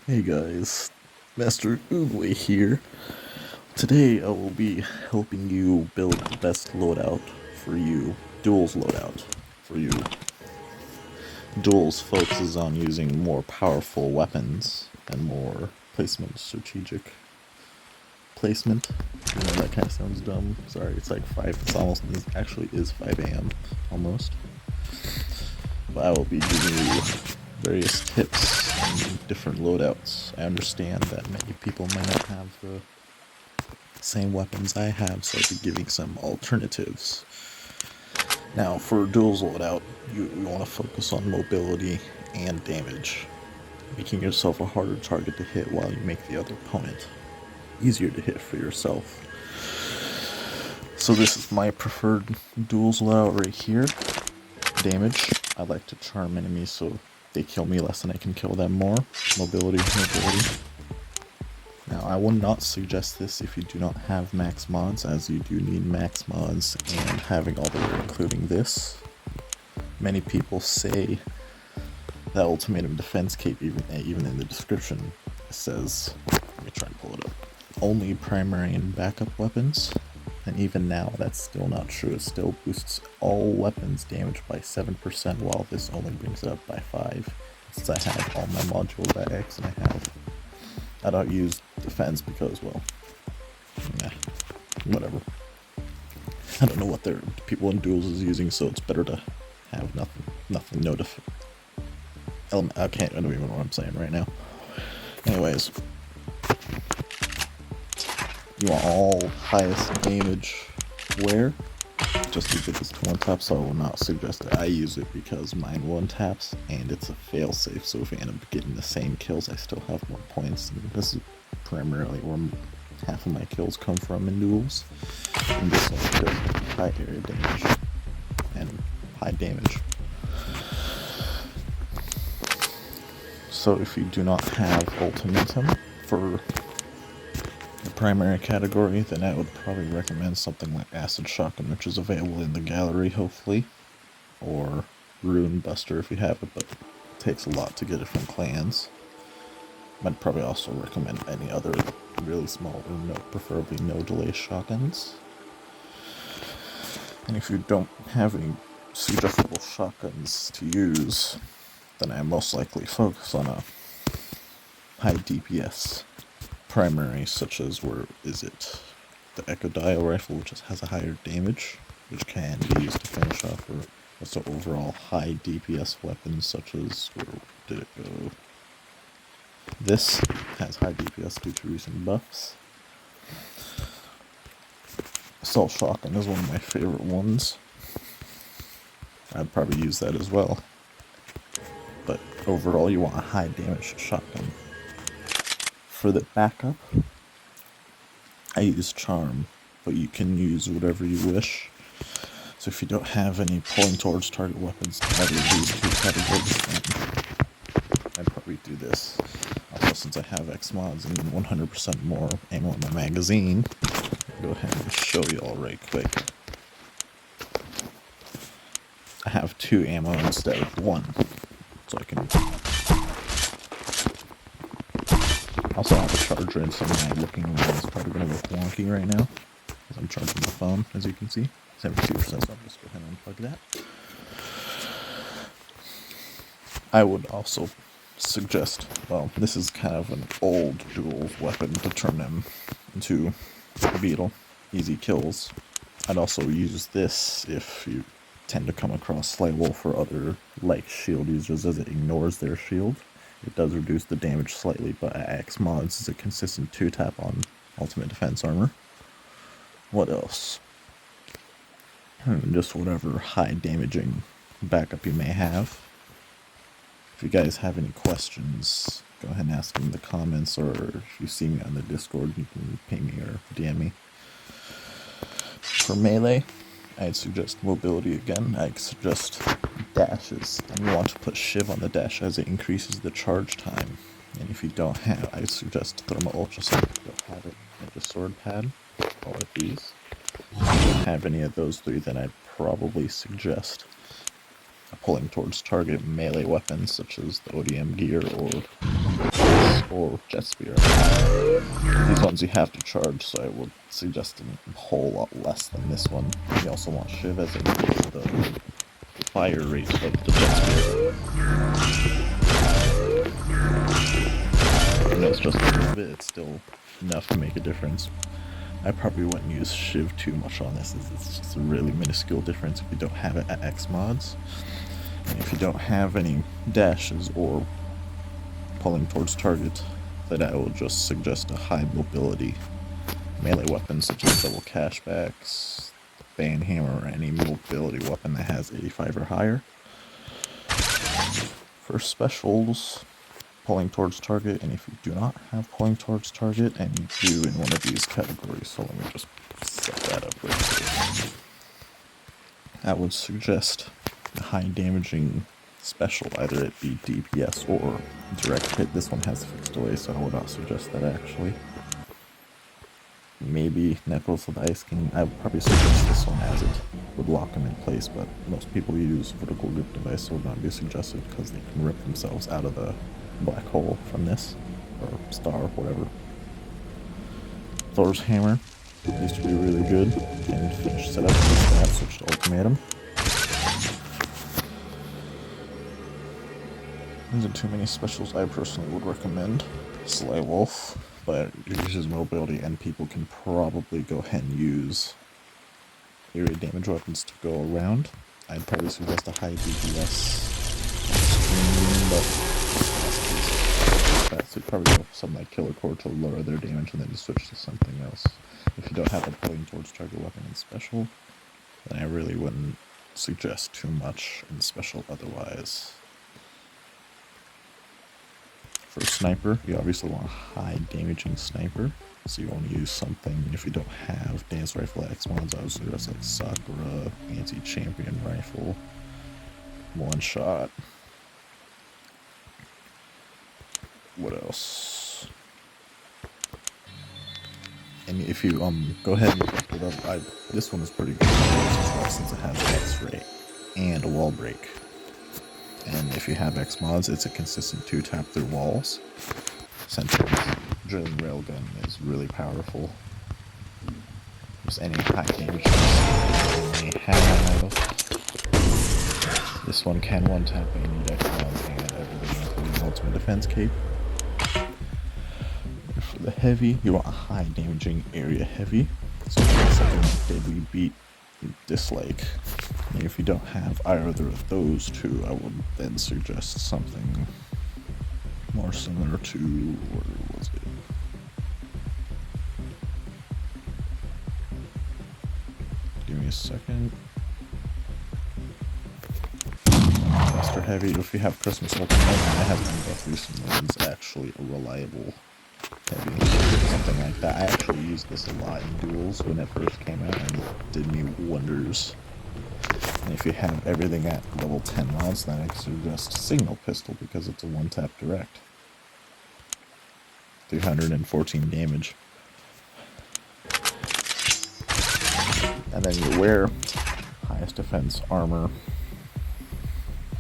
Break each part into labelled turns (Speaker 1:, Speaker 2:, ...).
Speaker 1: Hey guys, Master Oogway here. Today I will be helping you build the best loadout for you, Duels loadout for you. Duels focuses on using more powerful weapons and more placement, strategic placement. You know, that kind of sounds dumb. Sorry, it's like 5, it actually is 5 a.m. almost. But I will be giving you various tips on different loadouts. I understand that many people might not have the same weapons I have, so I'll be giving some alternatives. Now, for Duels loadout, you want to focus on mobility and damage, making yourself a harder target to hit while you make the other opponent easier to hit for yourself. So this is my preferred Duels loadout right here. Damage, I like to charm enemies so they kill me less and I can kill them more. Mobility. Now, I would not suggest this if you do not have max mods, as you do need max mods and having all the way including this. Many people say that Ultimatum Defense Cape, even in the description, says, let me try and pull it up, only primary and backup weapons. And even now, that's still not true. It still boosts all weapons damage by 7%, while this only brings it up by 5. Since I have all my modules at X, and I don't use defense because, well, nah, whatever. I don't know what their people in Duels is using, so it's better to have nothing, no element. I don't even know what I'm saying right now. Anyways, you want all highest damage wear. Just to get this to one tap, so I will not suggest it. I use it because mine one taps and it's a fail safe, so if I end up getting the same kills, I still have more points. And this is primarily where half of my kills come from in Duels. And this one does high area damage and high damage. So if you do not have Ultimatum for the primary category, then I would probably recommend something like Acid Shotgun, which is available in the gallery, hopefully, or Rune Buster if you have it, but it takes a lot to get it from clans. I'd probably also recommend any other really small, or preferably no delay shotguns. And if you don't have any suggestible shotguns to use, then I most likely focus on a high DPS primary, such as the Echo Dial Rifle, which has a higher damage, which can be used to finish off, or also overall high DPS weapons, such as, where did it go? This has high DPS due to recent buffs. Assault Shotgun is one of my favorite ones. I'd probably use that as well. But overall, you want a high damage shotgun. For the backup, I use Charm, but you can use whatever you wish. So if you don't have any pulling towards target weapons to either of these two categories, then I'd probably do this. Also, since I have X mods and 100% more ammo in my magazine, I'll go ahead and show you all right quick. I have 2 ammo instead of 1, so I can also have a charger in, so my looking around is probably going to look wonky right now, because I'm charging the phone, as you can see. 72%, so I'll just go ahead and unplug that. I would also suggest, well, this is kind of an old Duels weapon to turn them into a beetle. Easy kills. I'd also use this if you tend to come across Slight Wolf or other like shield users, as it ignores their shield. It does reduce the damage slightly, but X mods is a consistent 2-tap on ultimate defense armor. What else? Just whatever high damaging backup you may have. If you guys have any questions, go ahead and ask them in the comments, or if you see me on the Discord, you can ping me or DM me. For melee, I'd suggest mobility again. I'd suggest dashes, and you want to put Shiv on the dash as it increases the charge time. And if you don't have, I'd suggest Thermal Ultrasonic. If you don't have it, like a sword pad, or like these. If you don't have any of those 3, then I'd probably suggest pulling towards target melee weapons, such as the ODM gear or or jet spear. These ones you have to charge, so I would suggest a whole lot less than this one. You also want shiv as it increases the fire rate of the jet spear. It's just a little bit, it's still enough to make a difference. I probably wouldn't use shiv too much on this, it's just a really minuscule difference if you don't have it at X mods. And if you don't have any dashes or pulling towards target, then I will just suggest a high mobility melee weapon such as double cashbacks, band hammer, or any mobility weapon that has 85 or higher. For specials, pulling towards target, and if you do not have pulling towards target and you do in one of these categories, so let me just set that up real quick. I would suggest a high damaging special, either it be DPS or direct hit. This one has fixed delay, so I would not suggest that actually. Maybe Necklace of Ice King. I would probably suggest this one as it would lock them in place, but most people use vertical grip device, so would not be suggested because they can rip themselves out of the black hole from this, or star, whatever. Thor's Hammer used to be really good, and finish setup, that, switch to Ultimatum. These are too many specials I personally would recommend. Sly Wolf, but it uses mobility, and people can probably go ahead and use area damage weapons to go around. I'd probably suggest a high DPS but so you'd probably go for something like Killer Core to lower their damage and then you switch to something else. If you don't have a pulling towards target weapon in special, then I really wouldn't suggest too much in special otherwise. For sniper, you obviously want a high damaging sniper, so you want to use something. If you don't have dance rifle X mods, I would suggest like Sakura, anti-champion rifle, one shot. What else? And if you go ahead and pick it up, this one is pretty good since it has X-ray and a wall break. And if you have X mods, it's a consistent 2-tap through walls. Sentinel's drilling railgun is really powerful. Just any high damage you have. This one can 1-tap any X mods and everything, including ultimate defense cape. For the heavy, you want a high damaging area heavy. So it's something like Deadly Beat, Dislike. And if you don't have either of those two, I would then suggest something more similar to, where was it? Give me a second. Master Heavy, if you have Christmas Ultimate, I have been buffed recently, it's actually a reliable heavy, something like that. I actually used this a lot in Duels when it first came out and it did me wonders. And if you have everything at level 10 mods, then I suggest Signal Pistol because it's a 1-tap direct. 314 damage. And then you wear highest defense armor.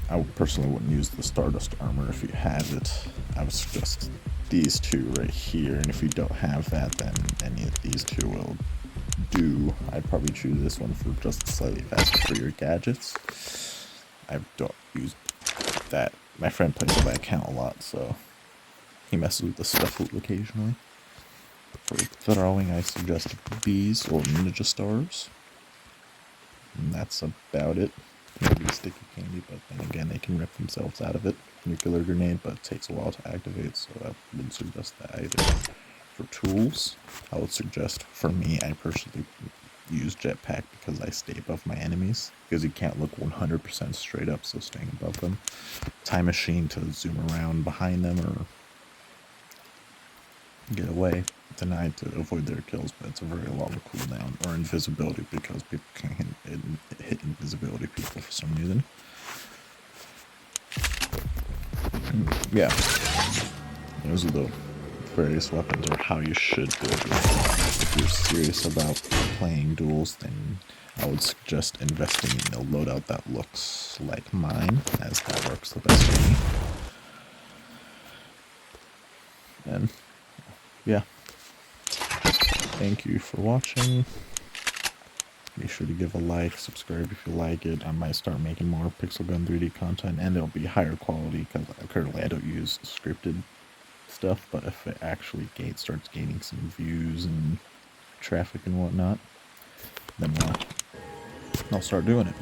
Speaker 1: I personally wouldn't use the Stardust armor if you have it. I would suggest these two right here, and if you don't have that, then any of these two will do. I'd probably choose this one for just slightly faster for your gadgets. I don't use that. My friend plays with that account a lot, so he messes with the stuff loot occasionally. For throwing, I suggest these or Ninja Stars. And that's about it. Maybe sticky candy, but then again, they can rip themselves out of it. Nuclear grenade, but it takes a while to activate, so I wouldn't suggest that either. For tools, I would suggest, for me, I personally use jetpack because I stay above my enemies, because you can't look 100% straight up, so staying above them. Time machine to zoom around behind them or get away. Denied to avoid their kills, but it's a very long cooldown. Or invisibility, because people can't hit invisibility people for some reason. Yeah, those are the various weapons, or how you should build your weapons. If you're serious about playing duels, then I would suggest investing in a loadout that looks like mine, as that works the best for me. And yeah, thank you for watching. Be sure to give a like, subscribe if you like it. I might start making more Pixel Gun 3D content, and it'll be higher quality because currently I don't use scripted stuff. But if it actually starts gaining some views and traffic and whatnot, then I'll start doing it.